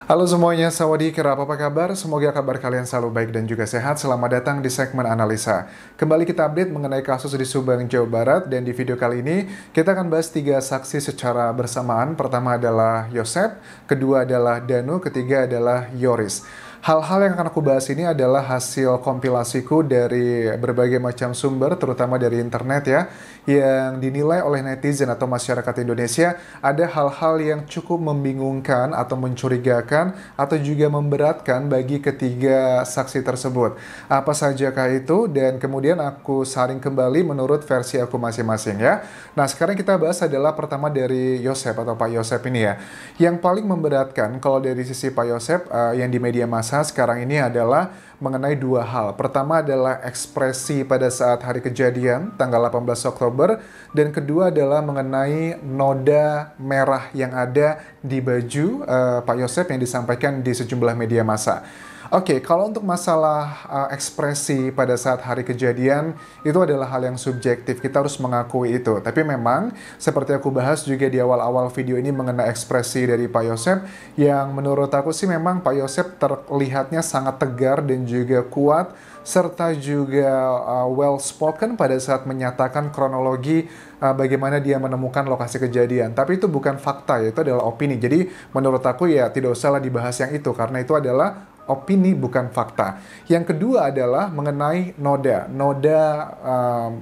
Halo semuanya, sawadee kira apa kabar? Semoga kabar kalian selalu baik dan juga sehat. Selamat datang di segmen analisa. Kembali kita update mengenai kasus di Subang, Jawa Barat. Dan di video kali ini, kita akan bahas 3 saksi secara bersamaan. Pertama adalah Yosep, kedua adalah Danu, ketiga adalah Yoris. Hal-hal yang akan aku bahas ini adalah hasil kompilasiku dari berbagai macam sumber, terutama dari internet ya, yang dinilai oleh netizen atau masyarakat Indonesia ada hal-hal yang cukup membingungkan atau mencurigakan atau juga memberatkan bagi ketiga saksi tersebut. Apa sajakah itu? Dan kemudian aku saring kembali menurut versi aku masing-masing ya. Nah, sekarang kita bahas adalah pertama dari Yosep atau Pak Yosep ini ya. Yang paling memberatkan kalau dari sisi Pak Yosep yang di media massa sekarang ini adalah mengenai dua hal. Pertama adalah ekspresi pada saat hari kejadian tanggal 18 Oktober dan kedua adalah mengenai noda merah yang ada di baju Pak Yosep yang disampaikan di sejumlah media massa. Oke, kalau untuk masalah ekspresi pada saat hari kejadian, itu adalah hal yang subjektif, kita harus mengakui itu. Tapi memang, seperti aku bahas juga di awal-awal video ini mengenai ekspresi dari Pak Yosep, yang menurut aku sih memang Pak Yosep terlihatnya sangat tegar dan juga kuat, serta juga well spoken pada saat menyatakan kronologi bagaimana dia menemukan lokasi kejadian. Tapi itu bukan fakta, ya, itu adalah opini. Jadi menurut aku ya tidak usahlah dibahas yang itu, karena itu adalah opini bukan fakta. Yang kedua adalah mengenai noda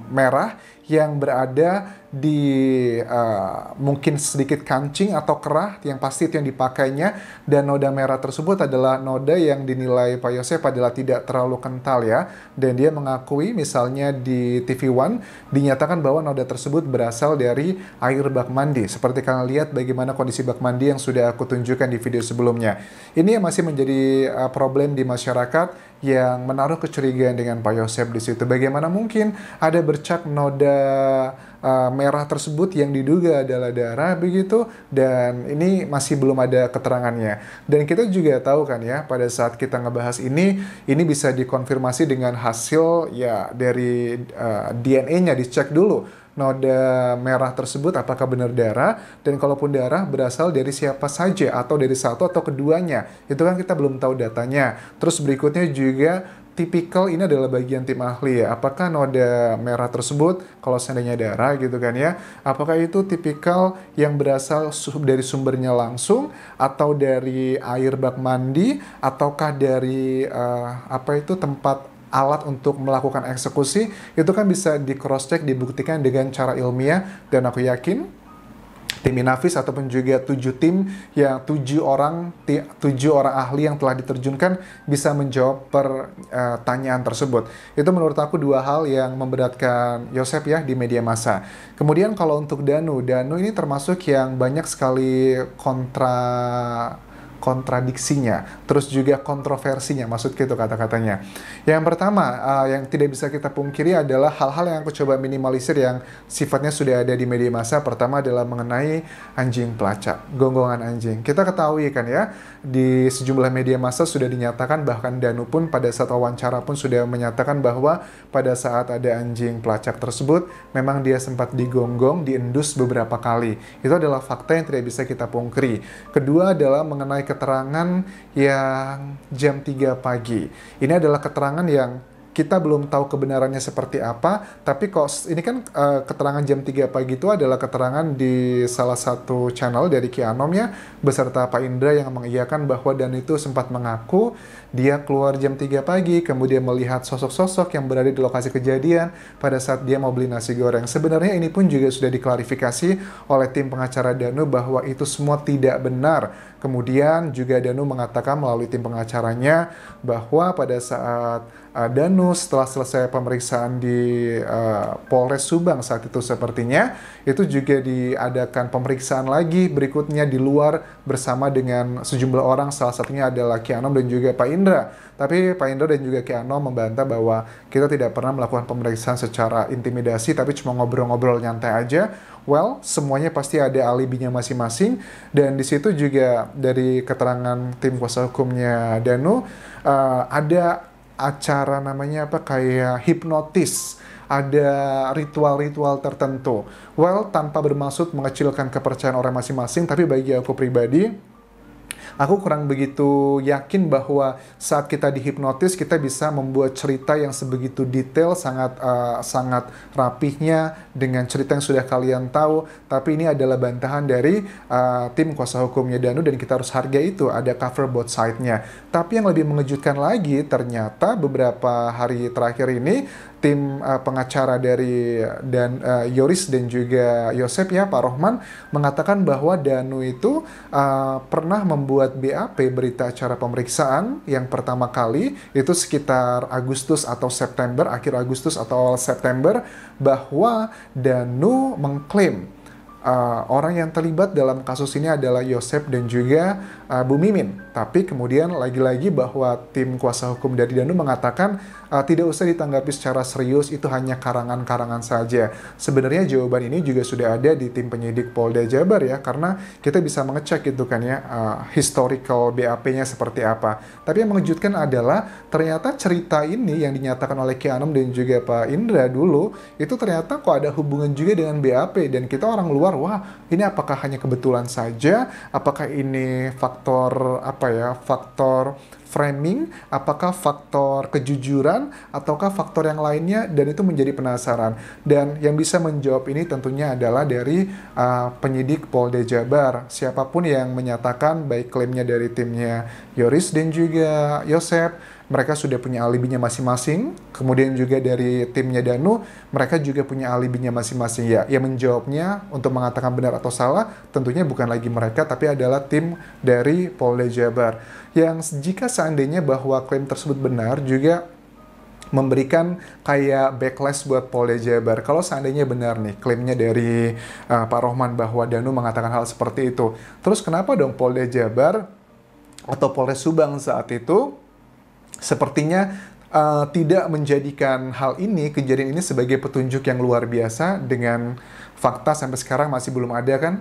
merah yang berada di mungkin sedikit kancing atau kerah, yang pasti itu yang dipakainya, dan noda merah tersebut adalah noda yang dinilai Pak Yosep adalah tidak terlalu kental ya, dan dia mengakui misalnya di TV One dinyatakan bahwa noda tersebut berasal dari air bak mandi. Seperti kalian lihat bagaimana kondisi bak mandi yang sudah aku tunjukkan di video sebelumnya. Ini yang masih menjadi problem di masyarakat yang menaruh kecurigaan dengan Pak Yosep di situ. Bagaimana mungkin ada bercak noda merah tersebut yang diduga adalah darah begitu, dan ini masih belum ada keterangannya. Dan kita juga tahu kan ya, pada saat kita ngebahas ini bisa dikonfirmasi dengan hasil ya dari DNA-nya, dicek dulu noda merah tersebut apakah benar darah, dan kalaupun darah berasal dari siapa saja atau dari satu atau keduanya, itu kan kita belum tahu datanya. Terus berikutnya juga tipikal, ini adalah bagian tim ahli ya, apakah noda merah tersebut kalau seandainya darah gitu kan ya, apakah itu tipikal yang berasal dari sumbernya langsung atau dari air bak mandi ataukah dari apa itu tempat alat untuk melakukan eksekusi. Itu kan bisa di cross check, dibuktikan dengan cara ilmiah, dan aku yakin tim Inavis ataupun juga 7 tim yang 7 orang ahli yang telah diterjunkan bisa menjawab pertanyaan tersebut. Itu menurut aku dua hal yang memberatkan Yosep ya di media massa. Kemudian kalau untuk Danu ini termasuk yang banyak sekali kontradiksinya, terus juga kontroversinya, maksud gitu kata-katanya. Yang pertama, yang tidak bisa kita pungkiri adalah hal-hal yang aku coba minimalisir yang sifatnya sudah ada di media massa. Pertama adalah mengenai anjing pelacak, gonggongan anjing. Kita ketahui kan ya, di sejumlah media massa sudah dinyatakan, bahkan Danu pun pada saat wawancara pun sudah menyatakan bahwa pada saat ada anjing pelacak tersebut, memang dia sempat digonggong, diendus beberapa kali. Itu adalah fakta yang tidak bisa kita pungkiri. Kedua adalah mengenai keterangan yang jam 3 pagi. Ini adalah keterangan yang kita belum tahu kebenarannya seperti apa, tapi kok ini kan keterangan jam 3 pagi itu adalah keterangan di salah satu channel dari Ki Anom ya, beserta Pak Indra yang mengiyakan bahwa Dan itu sempat mengaku dia keluar jam 3 pagi, kemudian melihat sosok-sosok yang berada di lokasi kejadian pada saat dia mau beli nasi goreng. Sebenarnya ini pun juga sudah diklarifikasi oleh tim pengacara Danu bahwa itu semua tidak benar. Kemudian juga Danu mengatakan melalui tim pengacaranya bahwa pada saat Danu setelah selesai pemeriksaan di Polres Subang saat itu sepertinya, itu juga diadakan pemeriksaan lagi berikutnya di luar bersama dengan sejumlah orang, salah satunya adalah Ki Anom dan juga Pak Indra. Tapi Pak Indra dan juga Ki Anom membantah bahwa kita tidak pernah melakukan pemeriksaan secara intimidasi, tapi cuma ngobrol-ngobrol nyantai aja. Well, semuanya pasti ada alibinya masing-masing, dan di situ juga dari keterangan tim kuasa hukumnya Danu ada acara namanya apa kayak hipnotis, ada ritual-ritual tertentu. Well, tanpa bermaksud mengecilkan kepercayaan orang masing-masing, tapi bagi aku pribadi Aku kurang begitu yakin bahwa saat kita dihipnotis kita bisa membuat cerita yang sebegitu detail, sangat rapihnya dengan cerita yang sudah kalian tahu. Tapi ini adalah bantahan dari tim kuasa hukumnya Danu dan kita harus hargai itu, ada cover both side-nya. Tapi yang lebih mengejutkan lagi, ternyata beberapa hari terakhir ini tim pengacara dari Yoris dan juga Yosep ya, Pak Rohman, mengatakan bahwa Danu itu pernah membuat BAP, berita acara pemeriksaan, yang pertama kali itu sekitar Agustus atau September, akhir Agustus atau awal September, bahwa Danu mengklaim orang yang terlibat dalam kasus ini adalah Yosep dan juga Bu Mimin. Tapi kemudian lagi-lagi bahwa tim kuasa hukum dari Danu mengatakan tidak usah ditanggapi secara serius, itu hanya karangan-karangan saja. Sebenarnya jawaban ini juga sudah ada di tim penyidik Polda Jabar ya, karena kita bisa mengecek itu kan ya, historical BAP-nya seperti apa. Tapi yang mengejutkan adalah ternyata cerita ini yang dinyatakan oleh Ki Anom dan juga Pak Indra dulu, itu ternyata kok ada hubungan juga dengan BAP, dan kita orang luar, wah ini apakah hanya kebetulan saja, apakah ini faktor faktor framing, apakah faktor kejujuran, ataukah faktor yang lainnya, dan itu menjadi penasaran. Dan yang bisa menjawab ini tentunya adalah dari penyidik Polda Jabar. Siapapun yang menyatakan, baik klaimnya dari timnya Yoris dan juga Yosep, mereka sudah punya alibinya masing-masing. Kemudian juga dari timnya Danu, mereka juga punya alibinya masing-masing ya. Yang menjawabnya untuk mengatakan benar atau salah, tentunya bukan lagi mereka, tapi adalah tim dari Polda Jabar. Yang jika seandainya bahwa klaim tersebut benar, juga memberikan kayak backlash buat Polda Jabar. Kalau seandainya benar nih klaimnya dari Pak Rohman bahwa Danu mengatakan hal seperti itu, terus kenapa dong Polda Jabar atau Polres Subang saat itu sepertinya tidak menjadikan hal ini, kejadian ini sebagai petunjuk yang luar biasa? Dengan fakta sampai sekarang masih belum ada kan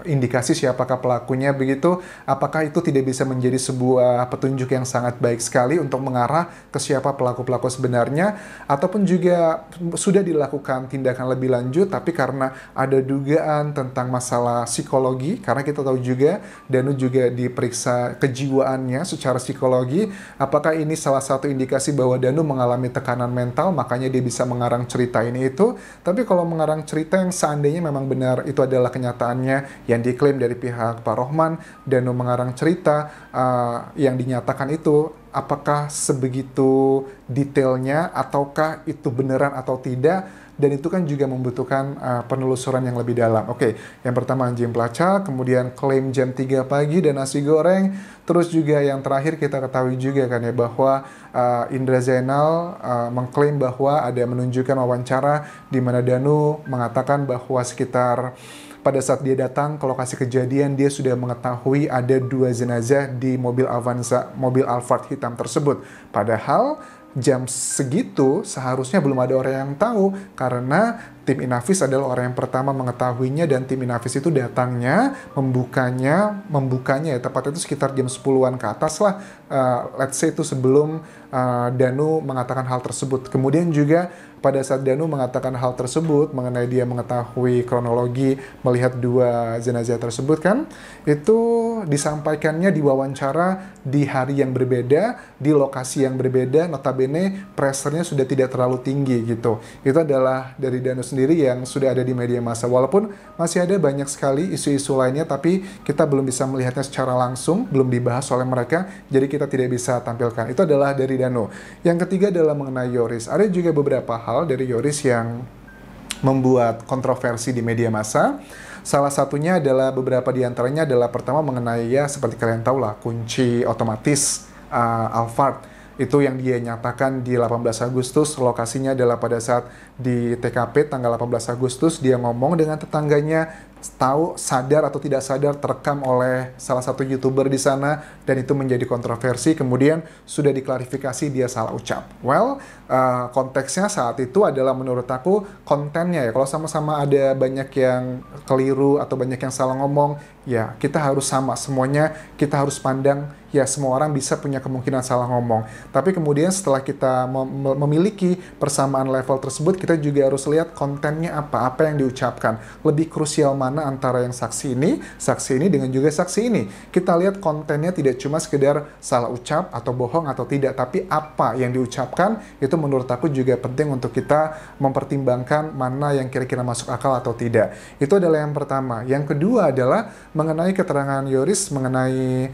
indikasi siapakah pelakunya begitu. Apakah itu tidak bisa menjadi sebuah petunjuk yang sangat baik sekali untuk mengarah ke siapa pelaku-pelaku sebenarnya, ataupun juga sudah dilakukan tindakan lebih lanjut tapi karena ada dugaan tentang masalah psikologi, karena kita tahu juga Danu juga diperiksa kejiwaannya secara psikologi. Apakah ini salah satu indikasi bahwa Danu mengalami tekanan mental, makanya dia bisa mengarang cerita ini itu? Tapi kalau mengarang cerita yang seandainya memang benar itu adalah kenyataannya yang diklaim dari pihak Pak Rohman, Danu mengarang cerita yang dinyatakan itu, apakah sebegitu detailnya, ataukah itu beneran atau tidak? Dan itu kan juga membutuhkan penelusuran yang lebih dalam. Oke, yang pertama anjing pelacak, kemudian klaim jam 3 pagi dan nasi goreng, terus juga yang terakhir kita ketahui juga kan ya bahwa Indra Zainal mengklaim bahwa ada menunjukkan wawancara di mana Danu mengatakan bahwa sekitar pada saat dia datang ke lokasi kejadian, dia sudah mengetahui ada 2 jenazah di mobil Avanza, mobil Alphard hitam tersebut. Padahal jam segitu seharusnya belum ada orang yang tahu, karena tim Inavis adalah orang yang pertama mengetahuinya, dan tim Inavis itu datangnya, membukanya ya, tepatnya itu sekitar jam 10-an ke atas lah, let's say itu sebelum Danu mengatakan hal tersebut. Kemudian juga pada saat Danu mengatakan hal tersebut mengenai dia mengetahui kronologi melihat 2 jenazah tersebut kan, itu disampaikannya di wawancara di hari yang berbeda, di lokasi yang berbeda, notabene pressernya sudah tidak terlalu tinggi gitu. Itu adalah dari Danu sendiri yang sudah ada di media massa. Walaupun masih ada banyak sekali isu-isu lainnya, tapi kita belum bisa melihatnya secara langsung, belum dibahas oleh mereka, jadi kita tidak bisa tampilkan. Itu adalah dari Danu. Yang ketiga adalah mengenai Yoris. Ada juga beberapa hal dari Yoris yang membuat kontroversi di media massa. Salah satunya adalah, beberapa di antaranya adalah pertama mengenai ya seperti kalian tahu lah, kunci otomatis Alphard. Itu yang dia nyatakan di 18 Agustus, lokasinya adalah pada saat di TKP tanggal 18 Agustus, dia ngomong dengan tetangganya, tahu sadar atau tidak sadar terekam oleh salah satu YouTuber di sana, dan itu menjadi kontroversi. Kemudian sudah diklarifikasi dia salah ucap. Well, konteksnya saat itu adalah menurut aku kontennya ya. Kalau sama-sama ada banyak yang keliru atau banyak yang salah ngomong, ya kita harus sama, semuanya kita harus pandang, ya semua orang bisa punya kemungkinan salah ngomong. Tapi kemudian setelah kita memiliki persamaan level tersebut, kita juga harus lihat kontennya apa yang diucapkan. Lebih krusial mana antara yang saksi ini dengan juga saksi ini. Kita lihat kontennya tidak cuma sekedar salah ucap atau bohong atau tidak, tapi apa yang diucapkan, itu menurut aku juga penting untuk kita mempertimbangkan mana yang kira-kira masuk akal atau tidak. Itu adalah yang pertama. Yang kedua adalah mengenai keterangan Yoris mengenai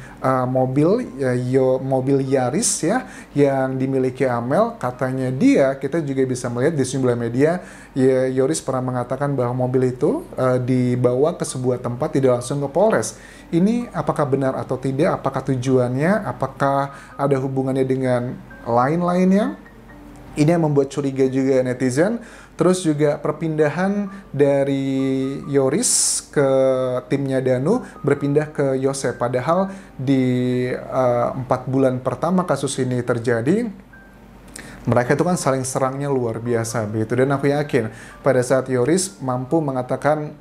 mobil Yaris ya yang dimiliki Amel. Katanya kita juga bisa melihat di sejumlah media, ya, Yoris pernah mengatakan bahwa mobil itu dibawa ke sebuah tempat, tidak langsung ke Polres. Ini apakah benar atau tidak? Apakah tujuannya? Apakah ada hubungannya dengan lain-lainnya? Ini yang membuat curiga juga netizen. Terus juga perpindahan dari Yoris ke timnya Danu berpindah ke Yosep. Padahal di 4 bulan pertama kasus ini terjadi, mereka itu kan saling serangnya luar biasa begitu. Dan aku yakin pada saat Yoris mampu mengatakan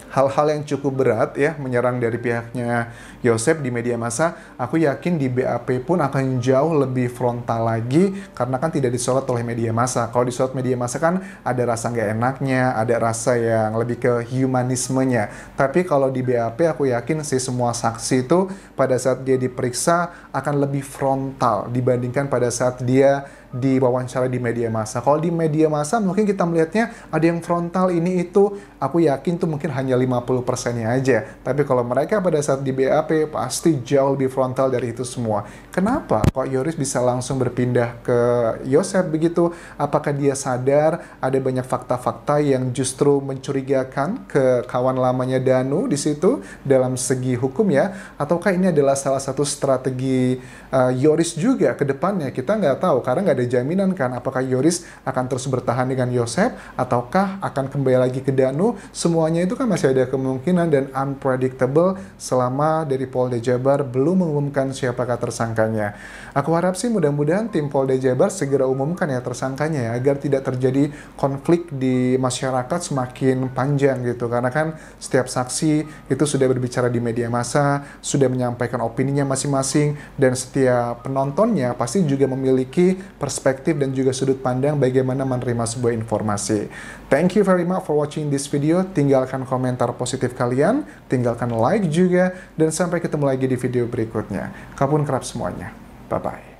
hal-hal yang cukup berat ya menyerang dari pihaknya Yosep di media massa, aku yakin di BAP pun akan jauh lebih frontal lagi karena kan tidak disorot oleh media massa. Kalau disorot media massa kan ada rasa nggak enaknya, ada rasa yang lebih ke humanismenya. Tapi kalau di BAP aku yakin sih semua saksi itu pada saat dia diperiksa akan lebih frontal dibandingkan pada saat dia diwawancara di media massa. Kalau di media massa mungkin kita melihatnya ada yang frontal ini itu, aku yakin tuh mungkin hanya 50%-nya aja. Tapi kalau mereka pada saat di BAP pasti jauh lebih frontal dari itu semua. Kenapa kok Yoris bisa langsung berpindah ke Yosep begitu? Apakah dia sadar ada banyak fakta-fakta yang justru mencurigakan ke kawan lamanya Danu di situ dalam segi hukum ya? Ataukah ini adalah salah satu strategi Yoris juga ke depannya? Kita nggak tahu karena nggak ada jaminan kan apakah Yoris akan terus bertahan dengan Yosep ataukah akan kembali lagi ke Danu. Semuanya itu kan masih ada kemungkinan dan unpredictable selama dari Polda Jabar belum mengumumkan siapakah tersangkanya. Aku harap sih mudah-mudahan tim Polda Jabar segera umumkan ya tersangkanya ya, agar tidak terjadi konflik di masyarakat semakin panjang gitu, karena kan setiap saksi itu sudah berbicara di media massa, sudah menyampaikan opininya masing-masing, dan setiap penontonnya pasti juga memiliki perspektif dan juga sudut pandang bagaimana menerima sebuah informasi. Thank you very much for watching this video. Tinggalkan komentar positif kalian, tinggalkan like juga, dan sampai ketemu lagi di video berikutnya. Kapun kerap semuanya. Bye-bye.